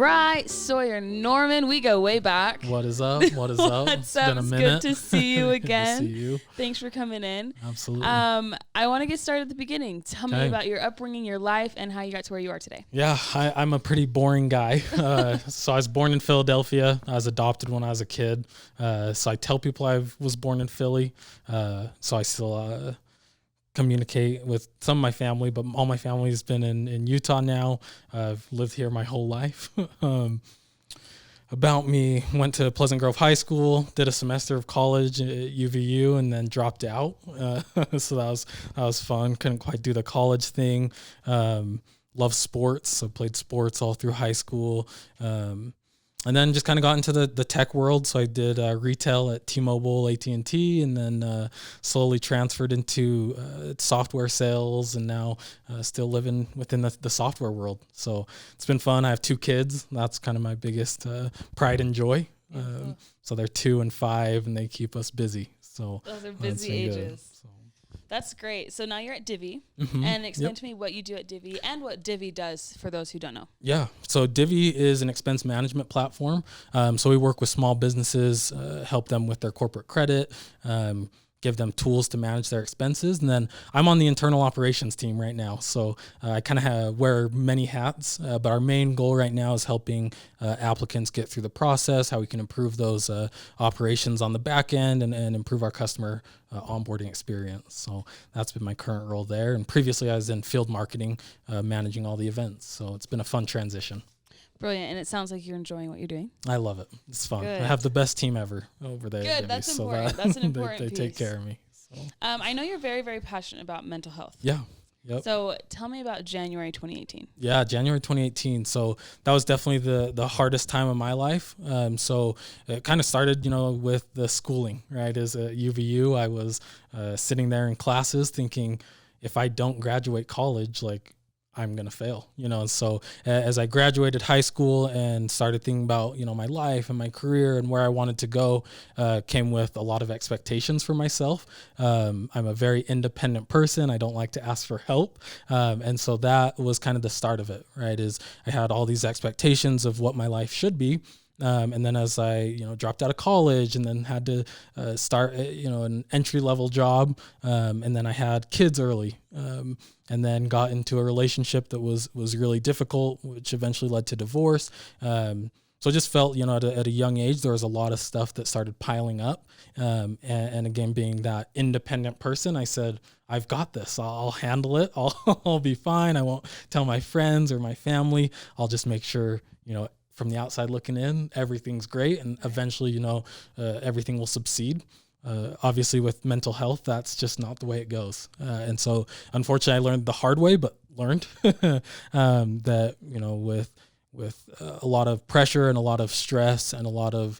right, Sawyer Norman, we go way back. What is up? What is up? It's been a minute. Good to see you again. Good to see you. Thanks for coming in. Absolutely. I want to get started at the beginning. Tell me about your upbringing, your life, and how you got to where you are today. Yeah, I'm a pretty boring guy. So I was born in Philadelphia. I was adopted when I was a kid. So I tell people I was born in Philly. So I still communicate with some of my family, but all my family has been in Utah now. I've lived here my whole life. About me, went to Pleasant Grove High School, did a semester of college at UVU, and then dropped out. So that was fun. Couldn't quite do the college thing. Loved sports, so played sports all through high school. And then just kind of got into the tech world. So I did retail at T-Mobile, AT&T, and then slowly transferred into software sales, and now still living within the software world. So it's been fun. I have 2 kids. That's kind of my biggest pride and joy. So they're 2 and 5, and they keep us busy. So those are busy ages. That's great. So now you're at Divi, and explain to me what you do at Divi and what Divi does for those who don't know. Yeah. So Divi is an expense management platform. So we work with small businesses, help them with their corporate credit, give them tools to manage their expenses. And then I'm on the internal operations team right now. So I kind of wear many hats, but our main goal right now is helping applicants get through the process, how we can improve those operations on the back end and improve our customer onboarding experience. So that's been my current role there. And previously I was in field marketing, managing all the events. So it's been a fun transition. Brilliant. And it sounds like you're enjoying what you're doing. I love it. It's fun. Good. I have the best team ever over there. Good. That's important. That's an important they piece. take care of me. So. I know you're very, very passionate about mental health. Yeah. Yep. So tell me about January 2018. Yeah, January 2018. So that was definitely the hardest time of my life. So it kind of started, with the schooling, right? As a UVU, I was sitting there in classes thinking, if I don't graduate college, I'm going to fail, and so as I graduated high school and started thinking about, my life and my career and where I wanted to go, came with a lot of expectations for myself. I'm a very independent person. I don't like to ask for help. And so that was kind of the start of it, right? Is I had all these expectations of what my life should be. And then as I, dropped out of college and then had to start, an entry-level job, and then I had kids early, and then got into a relationship that was really difficult, which eventually led to divorce. So I just felt, at a young age, there was a lot of stuff that started piling up. And again, being that independent person, I said, I've got this. I'll handle it. I'll be fine. I won't tell my friends or my family. I'll just make sure, from the outside looking in, everything's great. And eventually, everything will succeed. Obviously with mental health, that's just not the way it goes. And so unfortunately I learned the hard way, but learned that, with a lot of pressure and a lot of stress and a lot of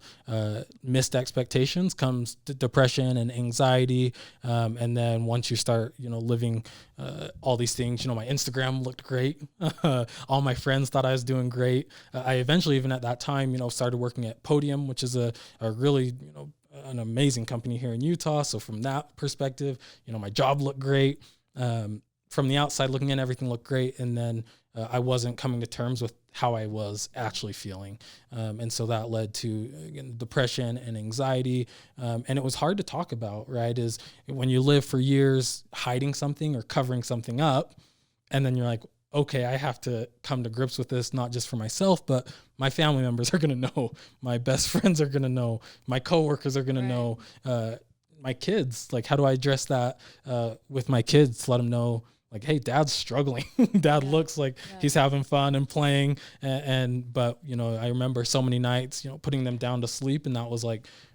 missed expectations comes depression and anxiety. And then once you start, living all these things, my Instagram looked great. All my friends thought I was doing great. I eventually, even at that time, started working at Podium, which is a really, an amazing company here in Utah. So from that perspective, my job looked great. From the outside looking in, everything looked great. And then I wasn't coming to terms with how I was actually feeling. And so that led to, again, depression and anxiety. And it was hard to talk about, right? Is when you live for years hiding something or covering something up, and then you're like, okay, I have to come to grips with this, not just for myself, but my family members are going to know, my best friends are going to know, my coworkers are going to know, my kids. How do I address that with my kids to let them know, hey, dad's struggling. Dad looks like he's having fun and playing. But I remember so many nights, putting them down to sleep. And that was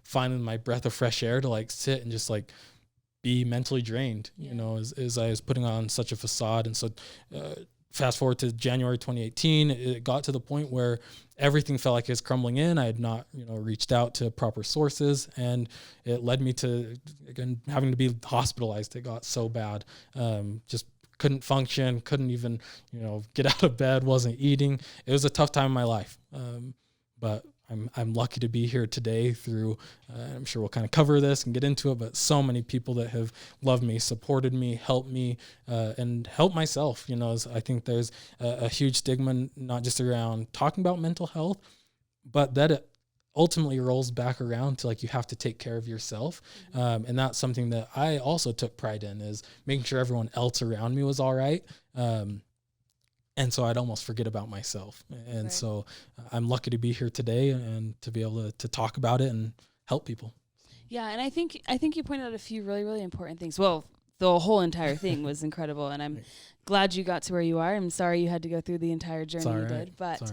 finding my breath of fresh air to sit and just be mentally drained, as I was putting on such a facade. And so fast forward to January 2018, it got to the point where everything felt like it was crumbling in. I had not, reached out to proper sources, and it led me to, again, having to be hospitalized. It got so bad. Just couldn't function, couldn't even, get out of bed, wasn't eating. It was a tough time in my life. But I'm lucky to be here today through, I'm sure we'll kind of cover this and get into it, but so many people that have loved me, supported me, helped me, and helped myself. You know, I think there's a huge stigma, not just around talking about mental health, but that it ultimately rolls back around to like, you have to take care of yourself. And that's something that I also took pride in, is making sure everyone else around me was all right. And so I'd almost forget about myself. And right. So I'm lucky to be here today and to be able to talk about it and help people. Yeah. And I think you pointed out a few really, really important things. Well, the whole entire thing was incredible, and I'm glad you got to where you are. I'm sorry you had to go through the entire journey you did, but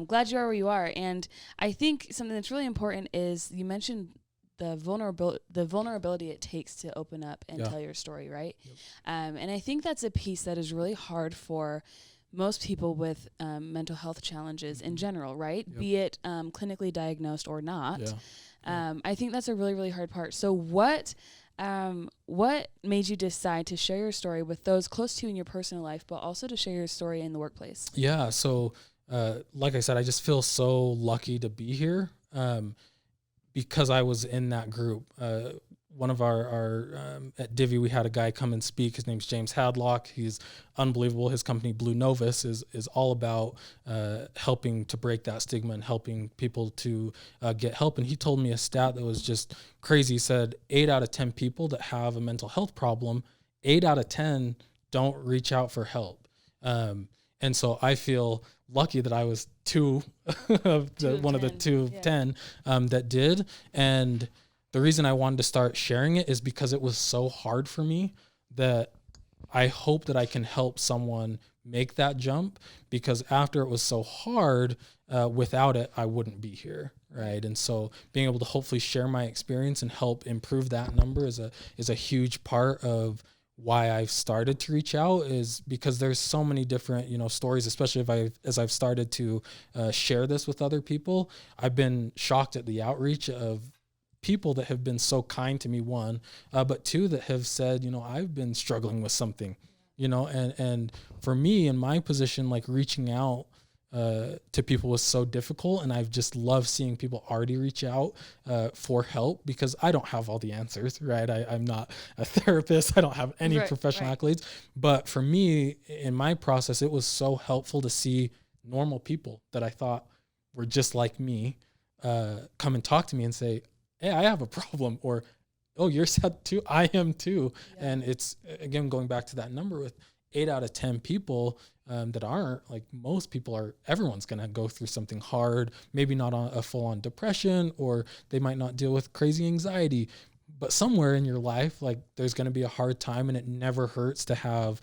glad you are where you are. And I think something that's really important is you mentioned the vulnerability it takes to open up and tell your story, right? Yep. And I think that's a piece that is really hard for most people with mental health challenges in general, right? Yep. Be it clinically diagnosed or not. Yeah. I think that's a really, really hard part. So what made you decide to share your story with those close to you in your personal life, but also to share your story in the workplace? Yeah. So like I said, I just feel so lucky to be here because I was in that group. One of our at Divi, we had a guy come and speak. His name's James Hadlock. He's unbelievable. His company Blue Novus is all about helping to break that stigma and helping people to get help. And he told me a stat that was just crazy. He said 8 out of 10 people that have a mental health problem, 8 out of 10 don't reach out for help. And so I feel lucky that I was one of the 2 of 10 that did. And the reason I wanted to start sharing it is because it was so hard for me that I hope that I can help someone make that jump, because after it was so hard, without it, I wouldn't be here. Right. And so being able to hopefully share my experience and help improve that number is a huge part of why I've started to reach out, is because there's so many different, stories, especially as I've started to share this with other people. I've been shocked at the outreach of people that have been so kind to me, one, but two, that have said, I've been struggling with something, and for me in my position, like reaching out to people was so difficult. And I've just loved seeing people already reach out for help, because I don't have all the answers, right? I'm not a therapist. I don't have any professional accolades, but for me in my process, it was so helpful to see normal people that I thought were just like me come and talk to me and say, hey, I have a problem, or, oh, you're sad too. I am too. Yeah. And it's, again, going back to that number with 8 out of 10 people that aren't, like, most people everyone's going to go through something hard, maybe not on a full on depression, or they might not deal with crazy anxiety, but somewhere in your life, like, there's going to be a hard time, and it never hurts to have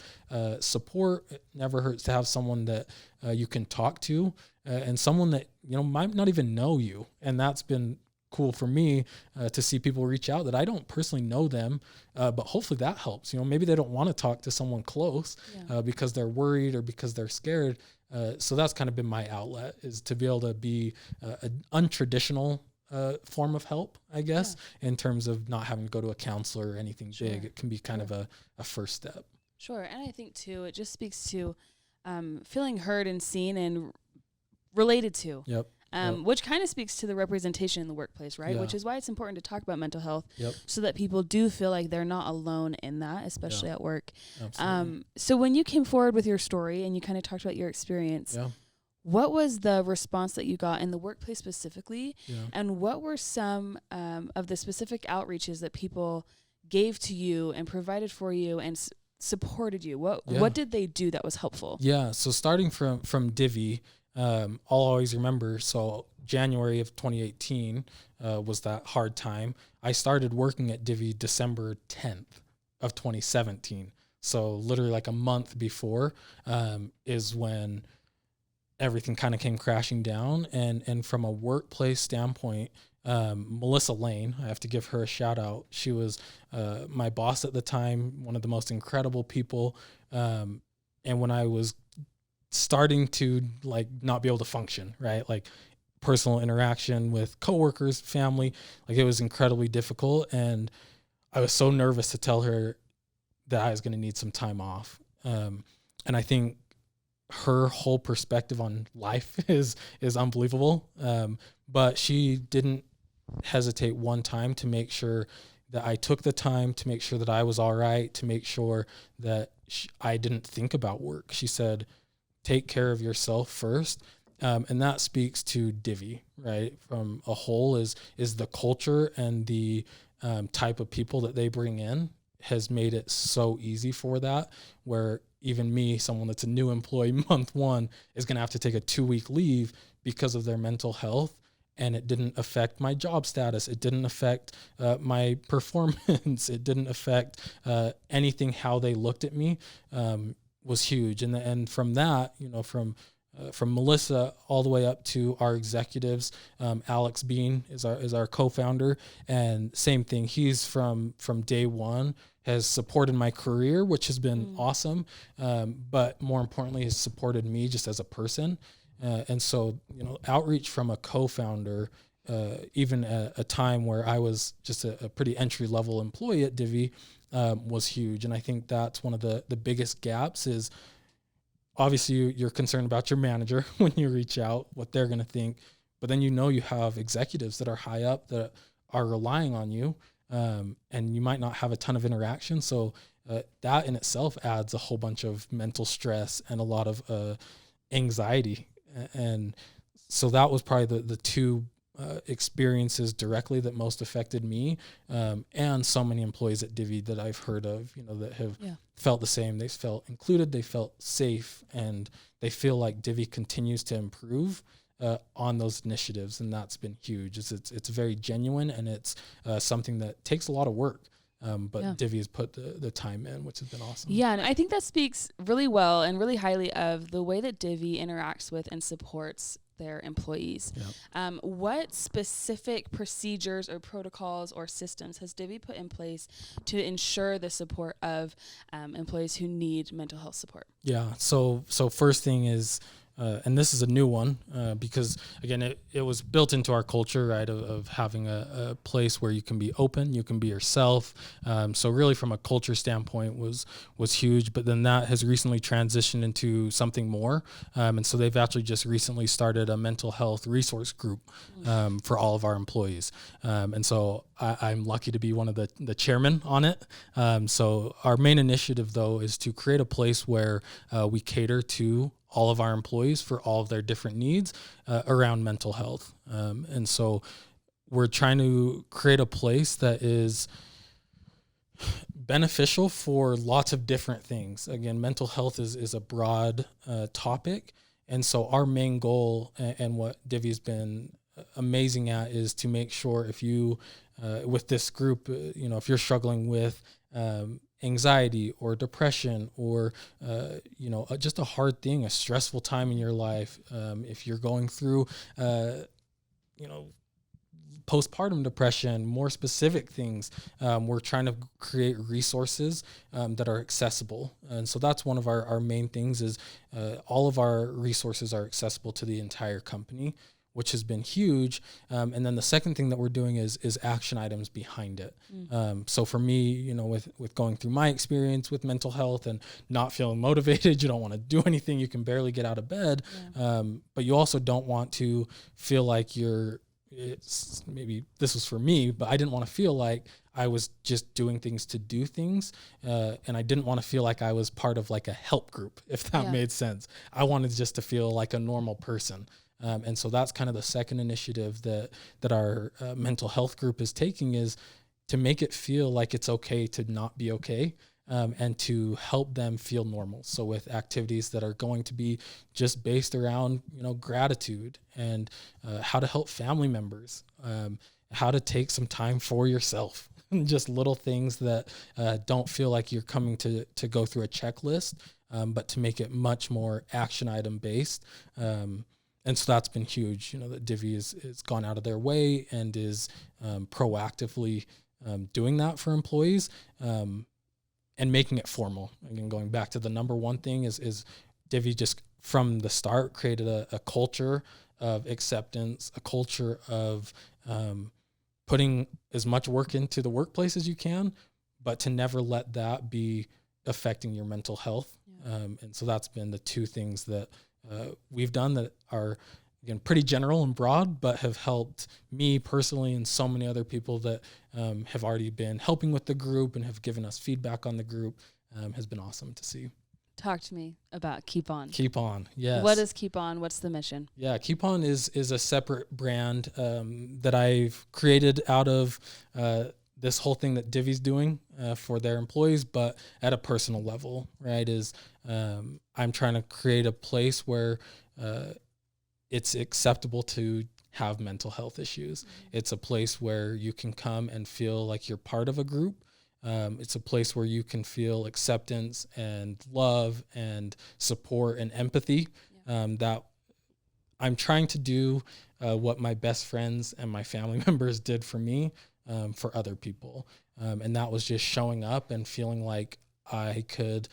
support. It never hurts to have someone that you can talk to, and someone that, might not even know you. And that's been cool for me to see people reach out that I don't personally know them, but hopefully that helps. Maybe they don't want to talk to someone close because they're worried or because they're scared. So that's kind of been my outlet, is to be able to be an untraditional form of help, I guess, in terms of not having to go to a counselor or anything big. It can be kind of a first step. Sure. And I think too, it just speaks to feeling heard and seen and related to. Yep. Which kind of speaks to the representation in the workplace, right? Yeah. Which is why it's important to talk about mental health, so that people do feel like they're not alone in that, especially at work. So when you came forward with your story and you kind of talked about your experience, what was the response that you got in the workplace specifically? And what were some of the specific outreaches that people gave to you and provided for you and supported you? What did they do that was helpful? Yeah, so starting from Divi, I'll always remember, so January of 2018 was that hard time. I started working at Divi December 10th of 2017. So literally like a month before is when everything kind of came crashing down. And from a workplace standpoint, Melissa Lane, I have to give her a shout out. She was my boss at the time, one of the most incredible people. And when I was starting to like not be able to function, right? Like personal interaction with coworkers, family, like it was incredibly difficult. And I was so nervous to tell her that I was going to need some time off. And I think her whole perspective on life is unbelievable. But she didn't hesitate one time to make sure that I took the time to make sure that I was all right, to make sure that I didn't think about work. She said, take care of yourself first. And that speaks to Divi, right? From a whole is the culture and the type of people that they bring in has made it so easy for that, where even me, someone that's a new employee, month one, is going to have to take a 2-week leave because of their mental health. And it didn't affect my job status. It didn't affect my performance. It didn't affect anything. How they looked at me was huge. And from that, from Melissa all the way up to our executives, Alex Bean is our co-founder, and same thing. He's from day one has supported my career, which has been awesome. But more importantly, has supported me just as a person. And so, outreach from a co-founder, even at a time where I was just a pretty entry-level employee at Divi, was huge. And I think that's one of the biggest gaps is obviously you're concerned about your manager when you reach out, what they're going to think. But then you have executives that are high up that are relying on you, and you might not have a ton of interaction. So that in itself adds a whole bunch of mental stress and a lot of anxiety. And so that was probably the two experiences directly that most affected me, and so many employees at Divi that I've heard of, that have felt the same. They felt included, they felt safe, and they feel like Divi continues to improve on those initiatives, and that's been huge. It's very genuine, and it's something that takes a lot of work. But Divi has put the time in, which has been awesome. Yeah, and I think that speaks really well and really highly of the way that Divi interacts with and supports their employees. Yep. What specific procedures or protocols or systems has Divi put in place to ensure the support of employees who need mental health support? Yeah, so first thing is, and this is a new one, because again, it was built into our culture, right, of having a place where you can be open, you can be yourself. So really from a culture standpoint was huge, but then that has recently transitioned into something more. And so they've actually just recently started a mental health resource group for all of our employees. And so I'm lucky to be one of the chairmen on it. So our main initiative, though, is to create a place where we cater to all of our employees for all of their different needs around mental health. And so we're trying to create a place that is beneficial for lots of different things. Again, mental health is a broad topic. And so our main goal and what Divi's been amazing at is to make sure if you, with this group, if you're struggling with anxiety or depression or, just a hard thing, a stressful time in your life. If you're going through, postpartum depression, more specific things, we're trying to create resources that are accessible. And so that's one of our main things is all of our resources are accessible to the entire company, which has been huge. And then the second thing that we're doing is action items behind it. So for me, with going through my experience with mental health and not feeling motivated, you don't want to do anything, you can barely get out of bed. But you also don't want to feel like maybe this was for me, but I didn't want to feel like I was just doing things to do things. And I didn't want to feel like I was part of like a help group, if that made sense. I wanted just to feel like a normal person. And so that's kind of the second initiative that our mental health group is taking, is to make it feel like it's okay to not be okay, and to help them feel normal. So with activities that are going to be just based around, gratitude and how to help family members, how to take some time for yourself, just little things that don't feel like you're coming to go through a checklist, but to make it much more action item based. And so that's been huge, that Divi has gone out of their way and is proactively doing that for employees, and making it formal. Again, going back to the number one thing is Divi just from the start created a culture of acceptance, a culture of putting as much work into the workplace as you can, but to never let that be affecting your mental health. And so that's been the two things that we've done that are, again, pretty general and broad, but have helped me personally and so many other people that have already been helping with the group and have given us feedback on the group. Has been awesome to see. Talk to me about Keep On. Keep On, yes. What is Keep On? What's the mission? Yeah, Keep On is a separate brand that I've created out of this whole thing that Divi's doing for their employees, but at a personal level, right? I'm trying to create a place where it's acceptable to have mental health issues. Mm-hmm. It's a place where you can come and feel like you're part of a group. It's a place where you can feel acceptance and love and support and empathy. That I'm trying to do what my best friends and my family members did for me, for other people. And that was just showing up and feeling like I could,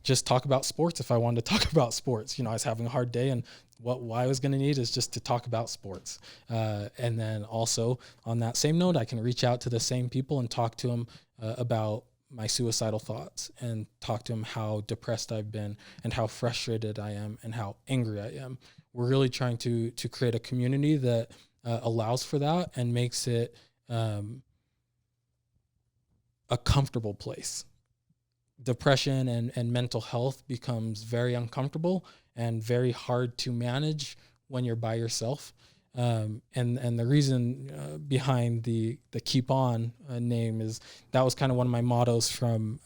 just talk about sports if I wanted to talk about sports. I was having a hard day, and what I was going to need is just to talk about sports. And then also on that same note, I can reach out to the same people and talk to them about my suicidal thoughts and talk to them how depressed I've been and how frustrated I am and how angry I am. We're really trying to create a community that allows for that and makes it a comfortable place. Depression and mental health becomes very uncomfortable and very hard to manage when you're by yourself. And the reason behind the Keep On name is that was kind of one of my mottos from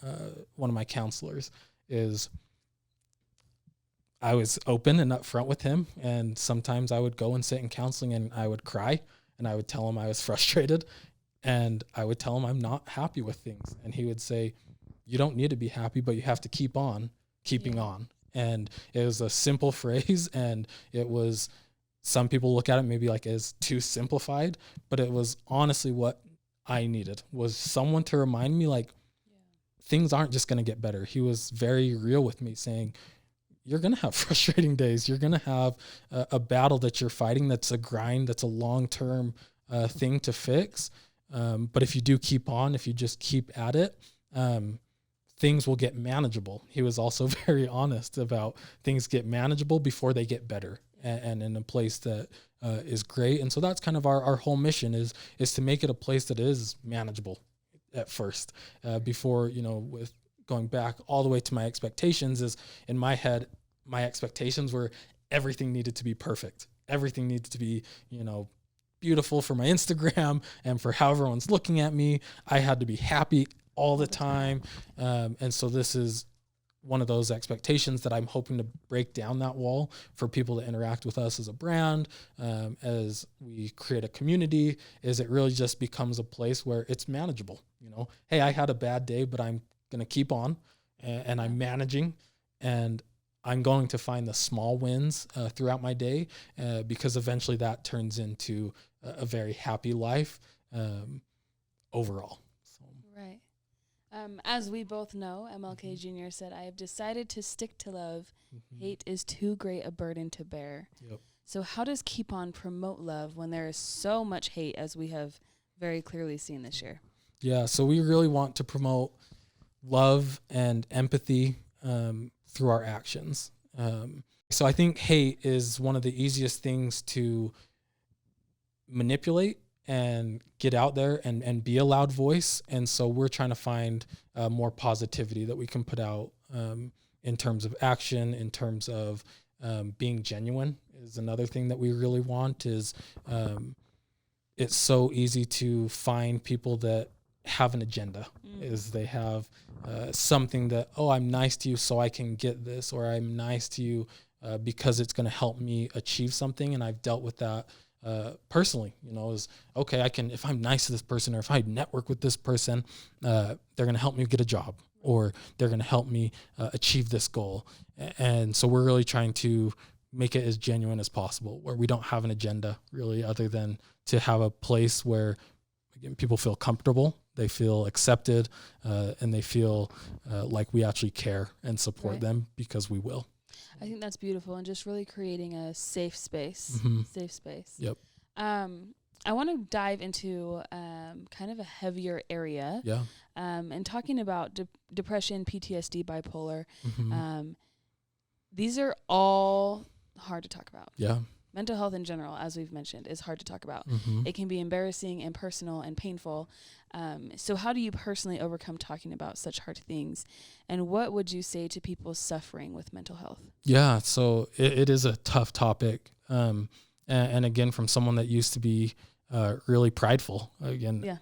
one of my counselors. Is I was open and upfront with him, and sometimes I would go and sit in counseling and I would cry and I would tell him I was frustrated, and I would tell him I'm not happy with things, and he would say, "You don't need to be happy, but you have to keep on keeping on." And it was a simple phrase, and it was, some people look at it maybe like as too simplified, but it was honestly what I needed, was someone to remind me like things aren't just going to get better. He was very real with me, saying, you're going to have frustrating days. You're going to have a battle that you're fighting. That's a grind. That's a long-term thing to fix. But if you do keep on, if you just keep at it, things will get manageable. He was also very honest about things get manageable before they get better, and in a place that is great. And so that's kind of our whole mission is to make it a place that is manageable at first, before, with going back all the way to my expectations, is in my head, my expectations were everything needed to be perfect. Everything needed to be, beautiful for my Instagram and for how everyone's looking at me. I had to be happy all the time. And so this is one of those expectations that I'm hoping to break down that wall for people to interact with us as a brand, as we create a community, is it really just becomes a place where it's manageable. Hey, I had a bad day, but I'm going to keep on, and I'm managing, and I'm going to find the small wins throughout my day, because eventually that turns into a very happy life overall. So. Right. As we both know, MLK Jr. said, I have decided to stick to love. Mm-hmm. Hate is too great a burden to bear. Yep. So how does Keep On promote love when there is so much hate, as we have very clearly seen this year? Yeah, so we really want to promote love and empathy through our actions. So I think hate is one of the easiest things to manipulate and get out there and be a loud voice. And so we're trying to find more positivity that we can put out in terms of action, in terms of being genuine is another thing that we really want. Is it's so easy to find people that have an agenda, is they have something that, I'm nice to you so I can get this, or I'm nice to you because it's going to help me achieve something. And I've dealt with that personally, is okay, I can, if I'm nice to this person, or if I network with this person, they're going to help me get a job, or they're going to help me achieve this goal. And so we're really trying to make it as genuine as possible, where we don't have an agenda really, other than to have a place where, again, people feel comfortable, they feel accepted, and they feel like we actually care and support them, because we will. I think that's beautiful, and just really creating a safe space. Mm-hmm. Safe space. Yep. I want to dive into kind of a heavier area. Yeah. And talking about depression, PTSD, bipolar. Mm-hmm. These are all hard to talk about. Yeah. Mental health in general, as we've mentioned, is hard to talk about. Mm-hmm. It can be embarrassing and personal and painful. So how do you personally overcome talking about such hard things? And what would you say to people suffering with mental health? Yeah, so it is a tough topic. And again, from someone that used to be really prideful, again,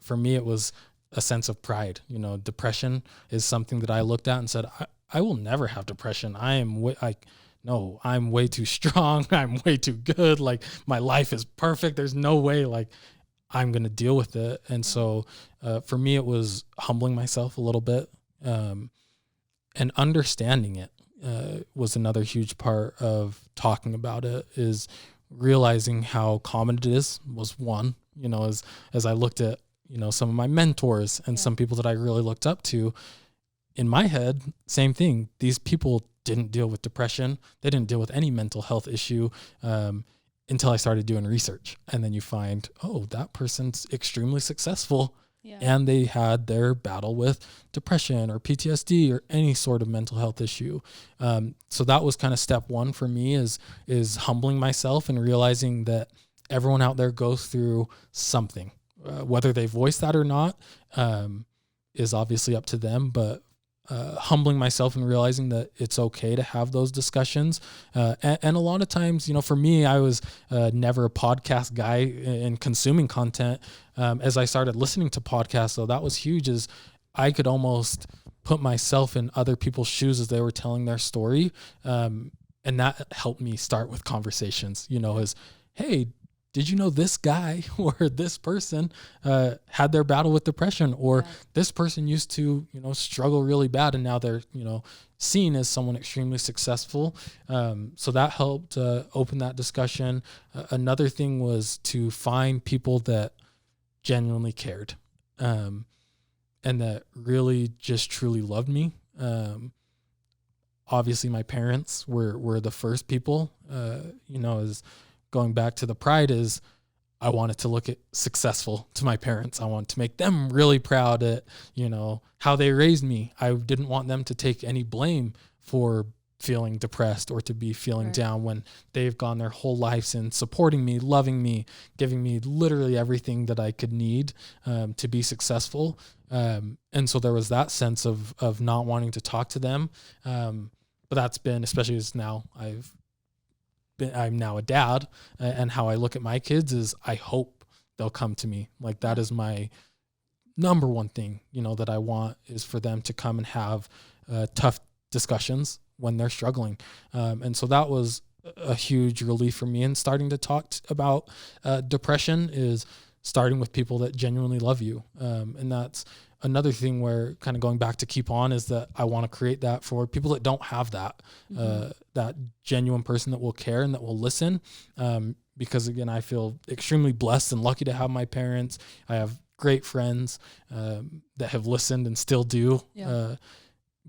for me, it was a sense of pride. You know, depression is something that I looked at and said, I will never have depression. No, I'm way too strong. I'm way too good. Like, my life is perfect. There's no way, like, I'm going to deal with it. And so for me, it was humbling myself a little bit, and understanding it was another huge part of talking about it, is realizing how common it is was one, you know, as I looked at, you know, some of my mentors and some people that I really looked up to. In my head, same thing. These people didn't deal with depression. They didn't deal with any mental health issue until I started doing research. And then you find, oh, that person's extremely successful. Yeah. And they had their battle with depression or PTSD or any sort of mental health issue. So that was kind of step one for me, is humbling myself and realizing that everyone out there goes through something. Whether they voice that or not is obviously up to them, but humbling myself and realizing that it's okay to have those discussions. And a lot of times, you know, for me, I was never a podcast guy in consuming content. As I started listening to podcasts, though, that was huge, is I could almost put myself in other people's shoes as they were telling their story. And that helped me start with conversations, you know, as, hey, did you know this guy or this person had their battle with depression, or this person used to, you know, struggle really bad, and now they're, you know, seen as someone extremely successful. So that helped open that discussion. Another thing was to find people that genuinely cared, and that really just truly loved me. Obviously my parents were the first people, you know, as going back to the pride, is I wanted to look at successful to my parents. I wanted to make them really proud at, you know, how they raised me. I didn't want them to take any blame for feeling depressed or to be feeling down when they've gone their whole lives in supporting me, loving me, giving me literally everything that I could need to be successful. And so there was that sense of not wanting to talk to them. But that's been, especially as now I'm now a dad, and how I look at my kids is I hope they'll come to me. Like, that is my number one thing, you know, that I want, is for them to come and have tough discussions when they're struggling. And so that was a huge relief for me. And starting to talk about depression is starting with people that genuinely love you. And that's another thing where, kind of going back to keep on, is that I want to create that for people that don't have that, that genuine person that will care and that will listen. Because again, I feel extremely blessed and lucky to have my parents. I have great friends that have listened and still do.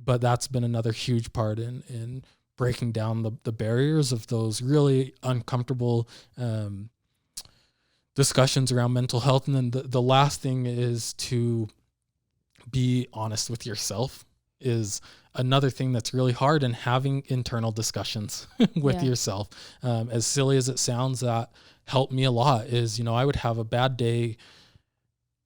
But that's been another huge part in breaking down the barriers of those really uncomfortable discussions around mental health. And then the last thing is to be honest with yourself, is another thing that's really hard, and having internal discussions with yourself. As silly as it sounds, that helped me a lot. Is, you know, I would have a bad day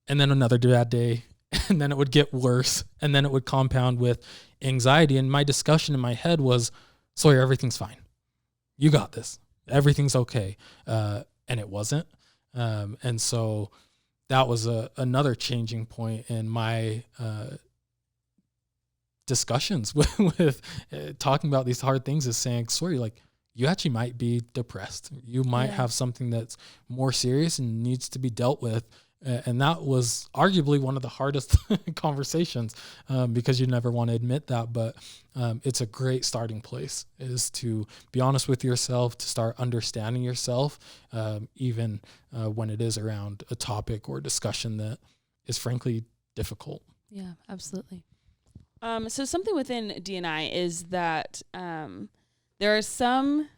and then another bad day, and then it would get worse, and then it would compound with anxiety. And my discussion in my head was, Sawyer, everything's fine. You got this. Everything's okay. And it wasn't. And so that was another changing point in my discussions with talking about these hard things, is saying, Sawyer, like, you actually might be depressed. You might have something that's more serious and needs to be dealt with. And that was arguably one of the hardest conversations, because you never want to admit that. But it's a great starting place, is to be honest with yourself, to start understanding yourself, even when it is around a topic or discussion that is frankly difficult. Yeah, absolutely. So something within D&I is that there are some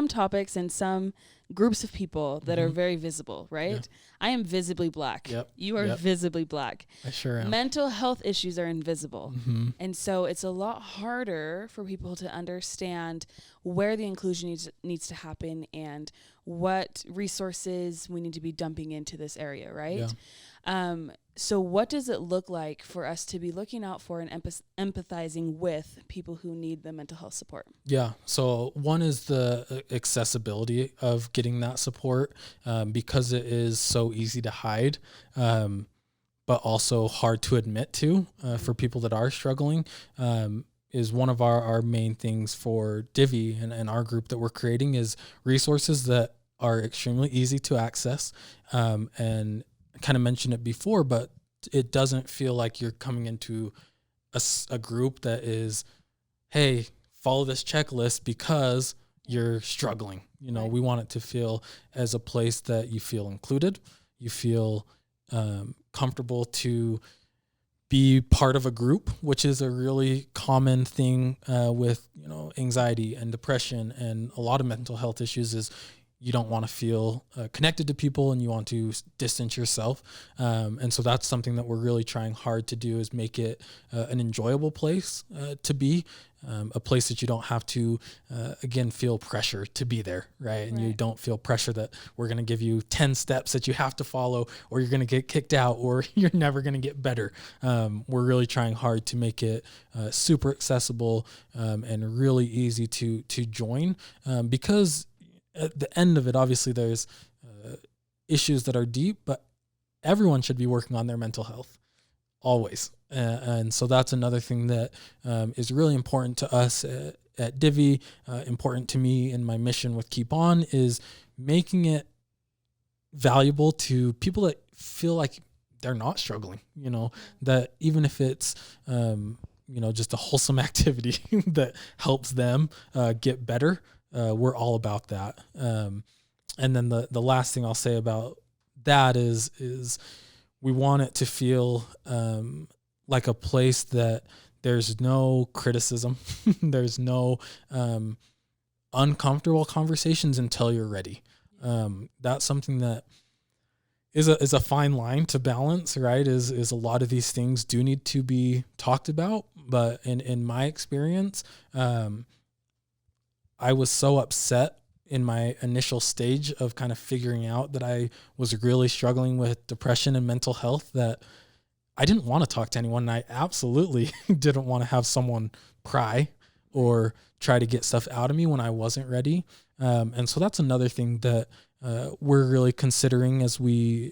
topics and some groups of people that are very visible, right? Yeah. I am visibly Black. Yep. You are visibly Black. I sure am. Mental health issues are invisible. And so it's a lot harder for people to understand where the inclusion needs to happen and what resources we need to be dumping into this area, right? Yeah. So what does it look like for us to be looking out for and empathizing with people who need the mental health support? Yeah. So one is the accessibility of getting that support, because it is so easy to hide, but also hard to admit to for people that are struggling, is one of our main things for Divi and our group that we're creating is resources that are extremely easy to access, and kind of mentioned it before, but it doesn't feel like you're coming into a group that is, hey, follow this checklist because you're struggling. You know, we want it to feel as a place that you feel included, you feel comfortable to be part of a group, which is a really common thing with, you know, anxiety and depression and a lot of mental health issues is you don't want to feel connected to people and you want to distance yourself. And so that's something that we're really trying hard to do is make it an enjoyable place to be, a place that you don't have to, again, feel pressure to be there, right? And you don't feel pressure that we're going to give you 10 steps that you have to follow or you're going to get kicked out or you're never going to get better. We're really trying hard to make it super accessible and really easy to join, because at the end of it, obviously there's issues that are deep, but everyone should be working on their mental health always. And so that's another thing that is really important to us at Divi, important to me in my mission with Keep On, is making it valuable to people that feel like they're not struggling, you know, that even if it's, you know, just a wholesome activity that helps them get better, we're all about that. And then the last thing I'll say about that is we want it to feel like a place that there's no criticism, there's no uncomfortable conversations until you're ready. That's something that is a fine line to balance, right? Is a lot of these things do need to be talked about, but in my experience, I was so upset in my initial stage of kind of figuring out that I was really struggling with depression and mental health that I didn't want to talk to anyone. And I absolutely didn't want to have someone pry or try to get stuff out of me when I wasn't ready. And so that's another thing that we're really considering as we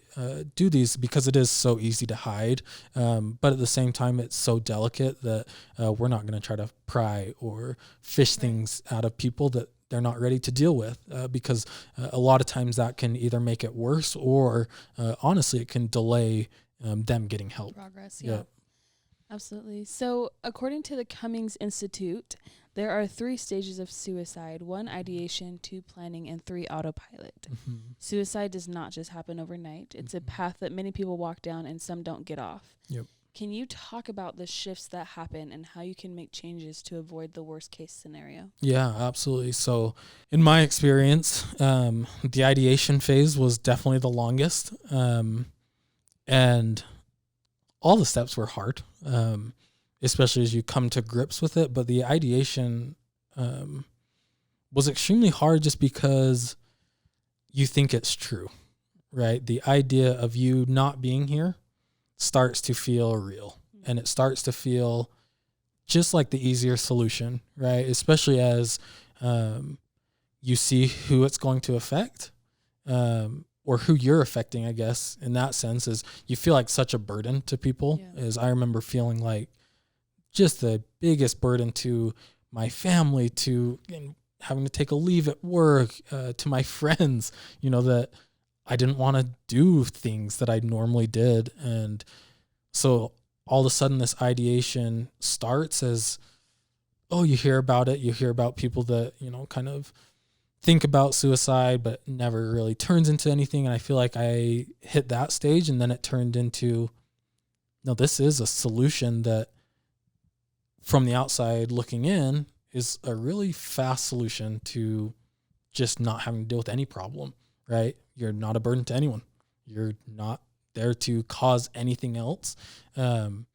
do these, because it is so easy to hide. But at the same time, it's so delicate that we're not going to try to pry or fish things out of people that they're not ready to deal with, because a lot of times that can either make it worse or honestly, it can delay them getting help. Progress, yeah. Absolutely. So according to the Cummings Institute, there are 3 stages of suicide: 1, ideation; 2, planning; and 3, autopilot. Mm-hmm. Suicide does not just happen overnight. It's a path that many people walk down and some don't get off. Yep. Can you talk about the shifts that happen and how you can make changes to avoid the worst case scenario? Yeah, absolutely. So in my experience, the ideation phase was definitely the longest. And all the steps were hard, especially as you come to grips with it. But the ideation was extremely hard just because you think it's true, right? The idea of you not being here starts to feel real, and it starts to feel just like the easier solution, right? Especially as you see who it's going to affect, or who you're affecting, I guess, in that sense, is you feel like such a burden to people. As I remember feeling like just the biggest burden to my family, to having to take a leave at work, to my friends, you know, that I didn't want to do things that I normally did. And so all of a sudden this ideation starts as, oh, you hear about it. You hear about people that, you know, kind of think about suicide, but never really turns into anything. And I feel like I hit that stage, and then it turned into, no, this is a solution that from the outside looking in is a really fast solution to just not having to deal with any problem, right? You're not a burden to anyone. You're not there to cause anything else. And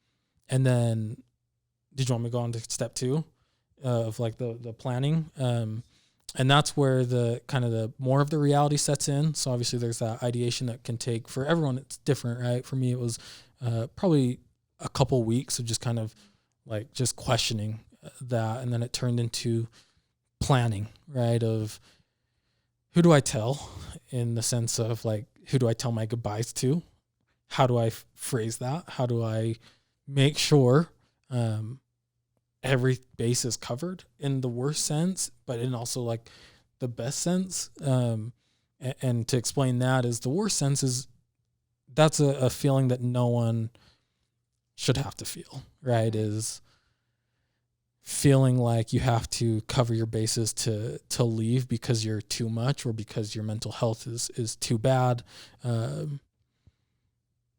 then did you want me to go on to step 2 of like the planning? And that's where the kind of the more of the reality sets in. So obviously there's that ideation that can take, for everyone it's different, right? For me, it was probably a couple weeks of just kind of like just questioning that. And then it turned into planning, right? Of who do I tell, in the sense of like, who do I tell my goodbyes to? How do I phrase that? How do I make sure every base is covered in the worst sense, but in also like the best sense? And to explain that is, the worst sense is that's a feeling that no one should have to feel, right? Is feeling like you have to cover your bases to leave because you're too much, or because your mental health is too bad.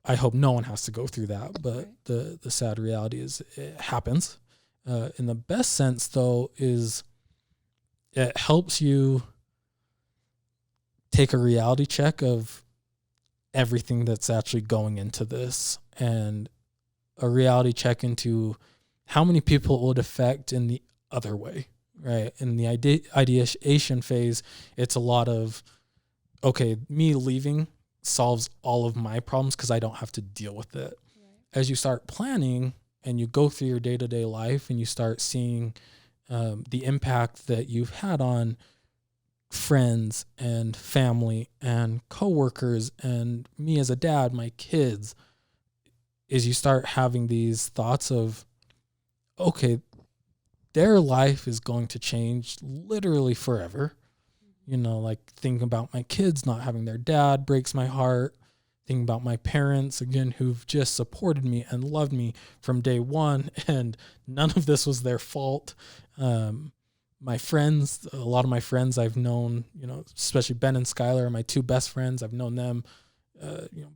I hope no one has to go through that, but the sad reality is it happens. In the best sense, though, is it helps you take a reality check of everything that's actually going into this, and a reality check into how many people it would affect in the other way, right? In the ideation phase, it's a lot of, okay, me leaving solves all of my problems because I don't have to deal with it. Right. As you start planning and you go through your day-to-day life and you start seeing the impact that you've had on friends and family and coworkers and me as a dad, my kids, is you start having these thoughts of, okay, their life is going to change literally forever. You know, like thinking about my kids not having their dad breaks my heart. Thinking about my parents, again, who've just supported me and loved me from day one, and none of this was their fault. My friends, a lot of my friends I've known, you know, especially Ben and Skylar are my two best friends. I've known them,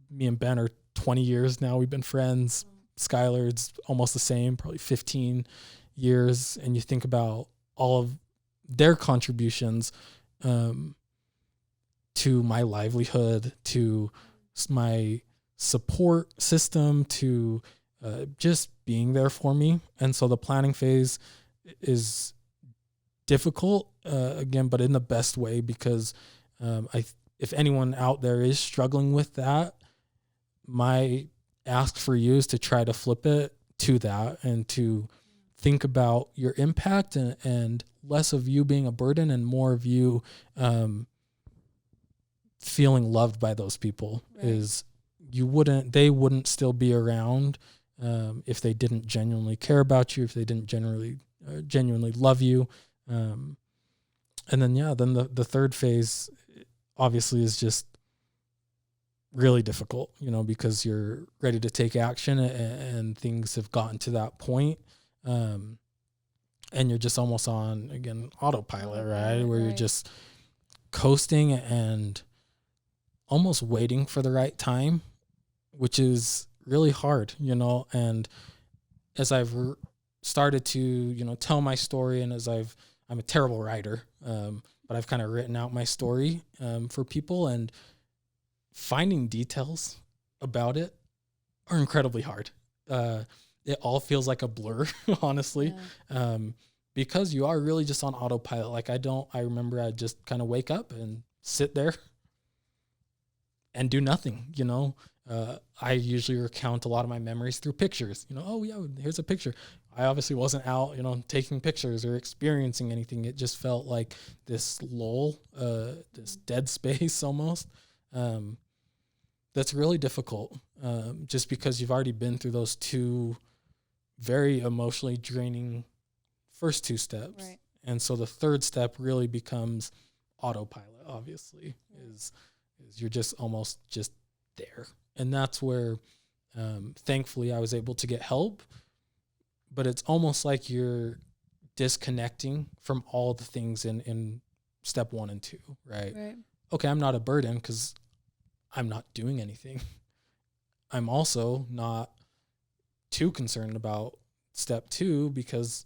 me and Ben are 20 years now. We've been friends. Skylar, it's almost the same, probably 15 years. And you think about all of their contributions to my livelihood, to my support system, to just being there for me. And so the planning phase is difficult, again, but in the best way, because if anyone out there is struggling with that, my ask for you is to try to flip it to that, and to think about your impact, and less of you being a burden and more of you feeling loved by those people. Right. Is they wouldn't still be around if they didn't genuinely care about you, if they didn't genuinely love you. And then the third phase obviously is just really difficult, you know, because you're ready to take action and things have gotten to that point. And you're just almost on, again, autopilot, right? Where you're just coasting and almost waiting for the right time, which is really hard, you know. And as I've started to, you know, tell my story, and as I'm a terrible writer, but I've kind of written out my story for people, and finding details about it are incredibly hard. It all feels like a blur, honestly, because you are really just on autopilot. Like I remember I'd just kind of wake up and sit there and do nothing, you know. I usually recount a lot of my memories through pictures, you know. Oh yeah, here's a picture. I obviously wasn't out, you know, taking pictures or experiencing anything. It just felt like this lull, this dead space almost. That's really difficult, just because you've already been through those two very emotionally draining first two steps. Right. And so the third step really becomes autopilot, obviously, is you're just almost just there. And that's where, thankfully, I was able to get help. But it's almost like you're disconnecting from all the things in step 1 and 2, right? Okay, I'm not a burden because I'm not doing anything. I'm also not too concerned about step 2 because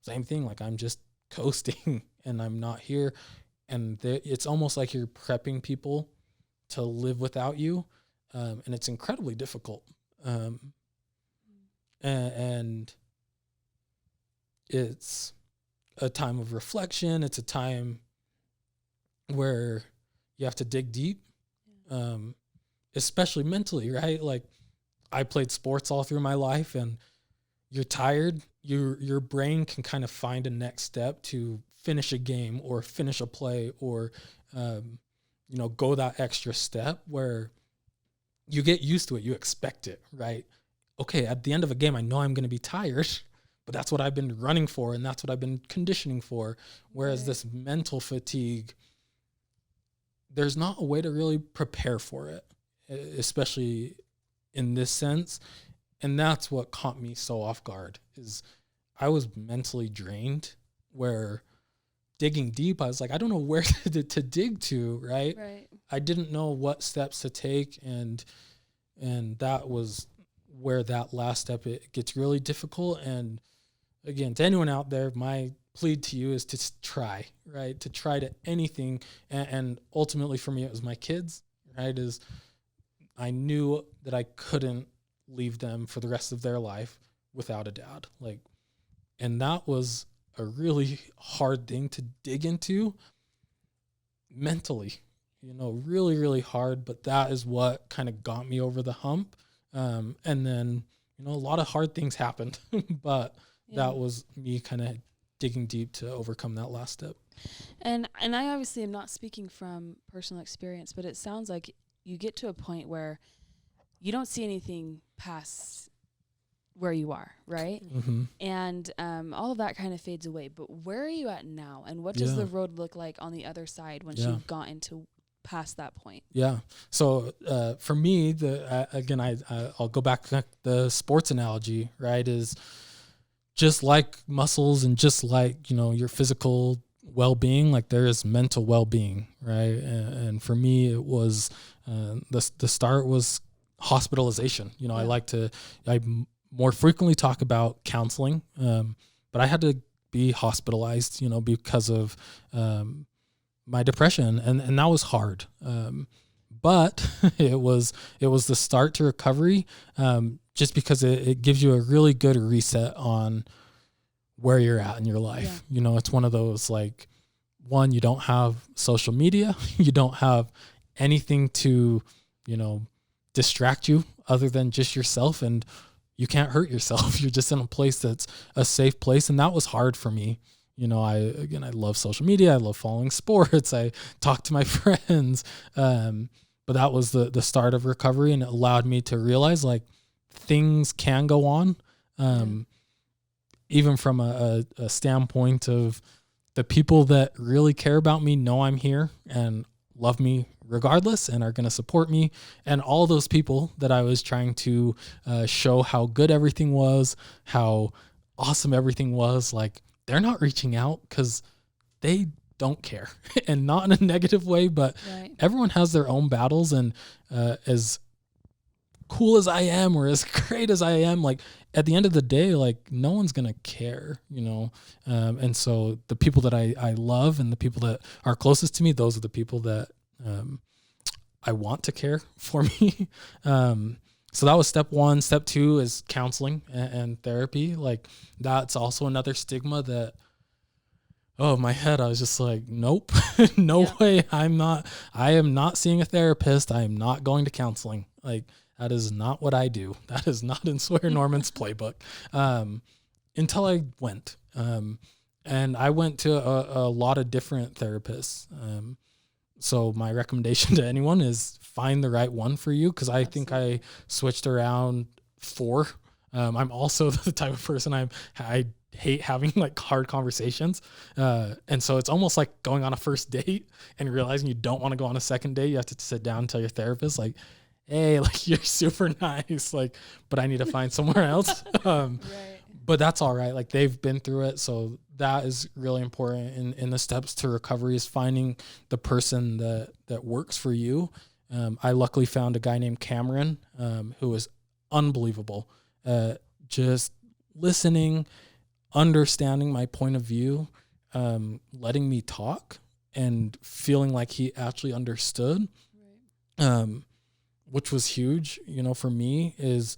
same thing, like I'm just coasting and I'm not here. and it's almost like you're prepping people to live without you. And it's incredibly difficult. And it's a time of reflection. It's a time where you have to dig deep, especially mentally, right? Like, I played sports all through my life, and you're tired. Your brain can kind of find a next step to finish a game or finish a play or, go that extra step where you get used to it. You expect it, right? Okay, at the end of a game, I know I'm going to be tired, but that's what I've been running for, and that's what I've been conditioning for. Whereas this mental fatigue, there's not a way to really prepare for it, especially in this sense. And that's what caught me so off guard, is I was mentally drained, where digging deep, I was like, I don't know where to dig to, right? I didn't know what steps to take, and that was where that last step, it gets really difficult. And again, to anyone out there, my plea to you is to try, right? To try to anything. And ultimately for me, it was my kids, right? Is I knew that I couldn't leave them for the rest of their life without a dad. Like, and that was a really hard thing to dig into mentally, really, really hard. But that is what kind of got me over the hump. And then, a lot of hard things happened, but that was me kind of digging deep to overcome that last step. And I obviously am not speaking from personal experience, but it sounds like you get to a point where you don't see anything past where you are, right? Mm-hmm. And all of that kind of fades away. But where are you at now? And what does the road look like on the other side once you've gotten to past that point? Yeah. So for me, I'll go back to the sports analogy, right? Is just like muscles and just like, your physical well-being, like there is mental well-being, right? And for me, it was the start was hospitalization. I more frequently talk about counseling, but I had to be hospitalized, because of my depression, and that was hard. But it was the start to recovery, just because it gives you a really good reset on where you're at in your life. Yeah. It's one of those, like, one, you don't have social media, you don't have anything to, distract you other than just yourself, and you can't hurt yourself. You're just in a place that's a safe place. And that was hard for me. I love social media. I love following sports. I talk to my friends. But that was the start of recovery, and it allowed me to realize, like, things can go on. Even from a standpoint of the people that really care about me know I'm here and love me regardless and are going to support me. And all those people that I was trying to show how good everything was, how awesome everything was, like, they're not reaching out because they don't care. And not in a negative way, but everyone has their own battles. And as cool as I am, or as great as I am, like, at the end of the day, like, no one's going to care, and so the people that I love and the people that are closest to me, those are the people that I want to care for me. So that was step one. Step two is counseling and therapy. Like, that's also another stigma that, in my head, I was just like, nope, no way. I am not seeing a therapist. I am not going to counseling. Like, that is not what I do. That is not in Sawyer Norman's playbook. Until I went. And I went to a lot of different therapists. So my recommendation to anyone is find the right one for you, because I think I switched around 4. I'm also the type of person I hate having, like, hard conversations. And so it's almost like going on a first date and realizing you don't want to go on a second date. You have to sit down and tell your therapist, like, hey, like, you're super nice, like, but I need to find somewhere else. But that's all right. Like, they've been through it. So that is really important in the steps to recovery, is finding the person that works for you. I luckily found a guy named Cameron, who was unbelievable. Just listening, understanding my point of view, letting me talk, and feeling like he actually understood, which was huge, you know, for me. Is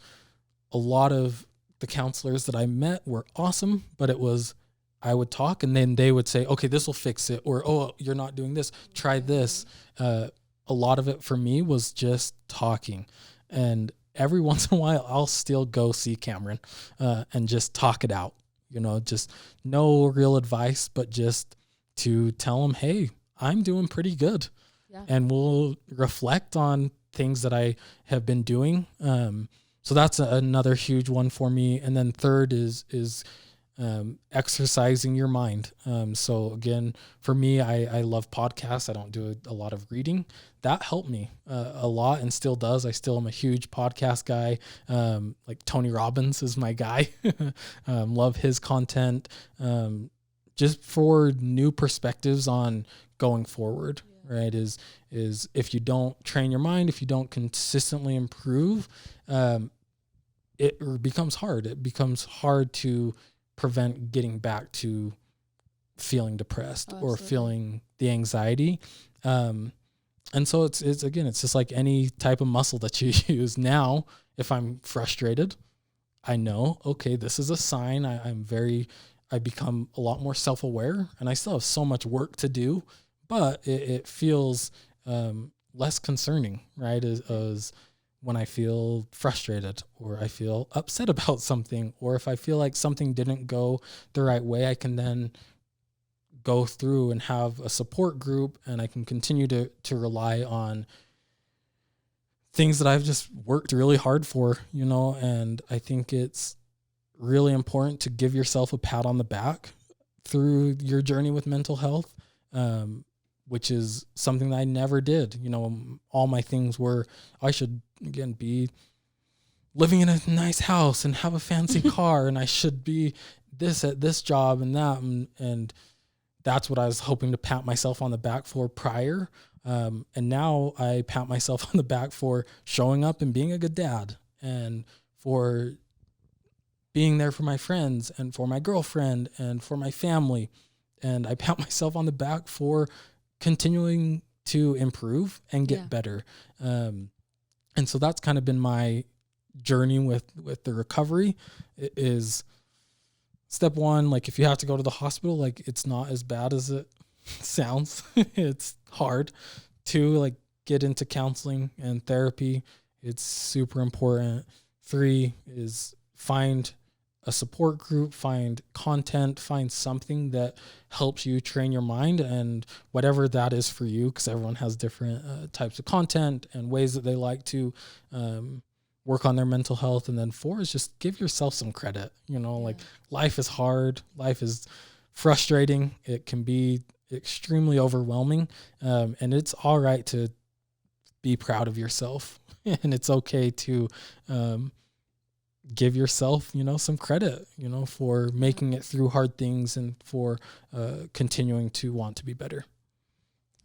a lot of the counselors that I met were awesome, but it was, I would talk and then they would say, okay, this will fix it. Or, oh, you're not doing this. Try this. A lot of it for me was just talking. And every once in a while, I'll still go see Cameron and just talk it out. You know, just no real advice, but just to tell him, hey, I'm doing pretty good. Yeah. And we'll reflect on things that I have been doing. So that's another huge one for me. And then third is exercising your mind. So again, for me, I love podcasts. I don't do a lot of reading. That helped me a lot and still does. I still am a huge podcast guy. Like Tony Robbins is my guy. Love his content. Just for new perspectives on going forward, right? Is if you don't train your mind, if you don't consistently improve, it becomes hard. It becomes hard to prevent getting back to feeling depressed or feeling the anxiety. And so it's just like any type of muscle that you use. Now, if I'm frustrated, I know, okay, this is a sign. I become a lot more self-aware, and I still have so much work to do, but it feels less concerning, right? As when I feel frustrated or I feel upset about something, or if I feel like something didn't go the right way, I can then go through and have a support group, and I can continue to rely on things that I've just worked really hard for, you know. And I think it's really important to give yourself a pat on the back through your journey with mental health, which is something that I never did. You know, all my things were, I should, again, be living in a nice house and have a fancy car, and I should be this at this job and that. And that's what I was hoping to pat myself on the back for prior. And now I pat myself on the back for showing up and being a good dad, and for being there for my friends and for my girlfriend and for my family. And I pat myself on the back for continuing to improve and get better. And so that's kind of been my journey with the recovery. It is step one, like if you have to go to the hospital, like it's not as bad as it sounds. It's hard. Two, like get into counseling and therapy. It's super important. Three is find a support group, find content, find something that helps you train your mind, and whatever that is for you, because everyone has different types of content and ways that they like to work on their mental health. And then four is just give yourself some credit. You know, like life is hard. Life is frustrating. It can be extremely overwhelming. And it's all right to be proud of yourself. And it's okay to give yourself, you know, some credit, you know, for making it through hard things and for continuing to want to be better.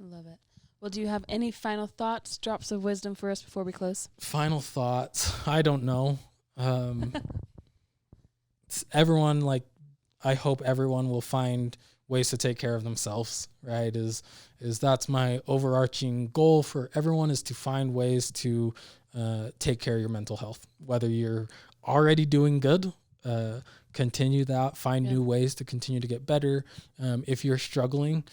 I love it. Well, do you have any final thoughts, drops of wisdom for us before we close? Final thoughts? I don't know. Everyone, like, I hope everyone will find ways to take care of themselves, right? Is that's my overarching goal for everyone, is to find ways to take care of your mental health. Whether you're already doing good, continue that, find new ways to continue to get better. If you're struggling,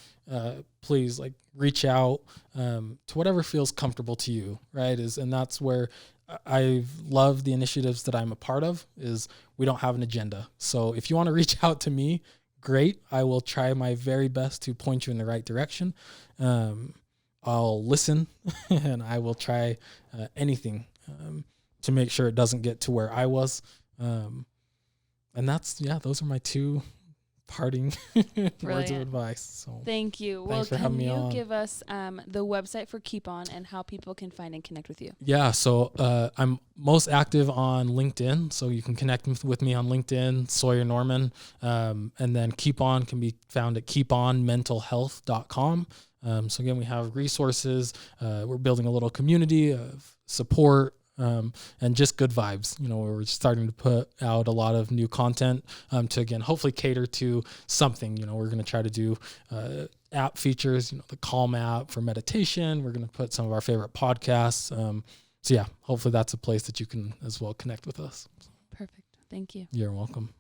please, like, reach out to whatever feels comfortable to you, right? And that's where I've loved the initiatives that I'm a part of, is we don't have an agenda. So if you want to reach out to me, great. I will try my very best to point you in the right direction. I'll listen and I will try anything to make sure it doesn't get to where I was. And that's, those are my two parting words of advice. So thank you. Well, can you give us the website for Keep On and how people can find and connect with you? Yeah. So I'm most active on LinkedIn. So you can connect with me on LinkedIn, Sawyer Norman. And then Keep On can be found at keeponmentalhealth.com. So again, we have resources. We're building a little community of support, and just good vibes. You know, we're starting to put out a lot of new content to, again, hopefully cater to something. You know, we're going to try to do app features, you know, the Calm app for meditation. We're going to put some of our favorite podcasts. So yeah, hopefully that's a place that you can as well connect with us. Perfect. Thank you. You're welcome.